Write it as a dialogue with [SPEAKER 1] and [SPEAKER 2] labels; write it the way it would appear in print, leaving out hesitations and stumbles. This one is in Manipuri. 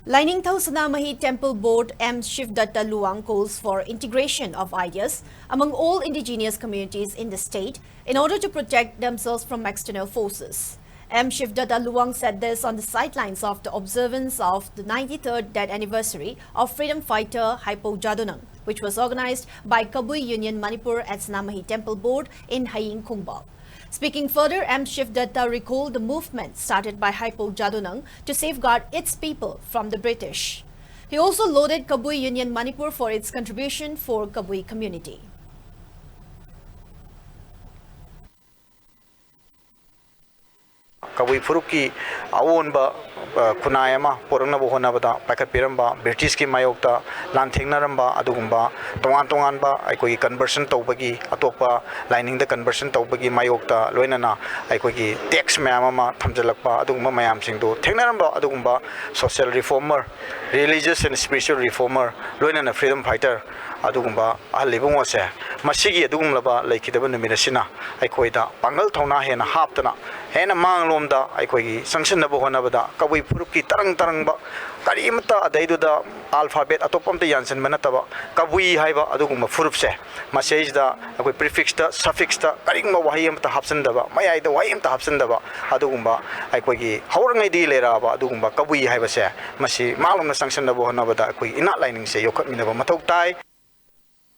[SPEAKER 1] Lainingthau Sanamahi Temple Board M. Shivdatta Luang calls for integration of ideas among all indigenous communities in the state in order to protect themselves from external forces. M. Shivdatta Luang said this on the sidelines of the observance of the 93rd death anniversary of freedom fighter Haipou Jadonang, which was organized by Kabui Union Manipur at Sanamahi Temple Board in Haying Khungbal. Speaking further, M. Shivdatta recalled the movement started by Haipou Jadonang to safeguard its people from the British. He also lauded Kabui Union Manipur for its contribution for Kabui community.
[SPEAKER 2] Kabui Furuki Awonba Kunayama Porana Bohonabada Pakapiramba British ki Mayokta Lantingnaramba Adugumba Tongan Tonganba Aikogi conversion Tobagi Atopa lining the conversion Tobagi Mayokta Loinana Aikogi text Mayama Tamjalakpa Aduguma Mayam Singdo Tenaramba Adugumba social reformer religious and spiritual reformer Loinana freedom fighter Adugumba Alibumose Masigi Adugumlaba Lakidaba Numirasina Aikoida Pangal Tona Hena Haptana Hena Manglomda Aikogi Sanction Nabonabada Kabui Puruki Tarang Tarangba Karimata Adaiduda alphabet Atopam the Jansen Manataba Kabui Haiba Aduguma Furupse Masage da Akui prefix da suffix da Karingma Wahim to Hapsandaba Maya the Wahim to Hapsandaba Adugumba Aikogi Haurangai di Leraba Adugumba Kabui Haibase Masi Malum Sanction Nabonabada Kui in not lining say Yokat Minaba Matoktai.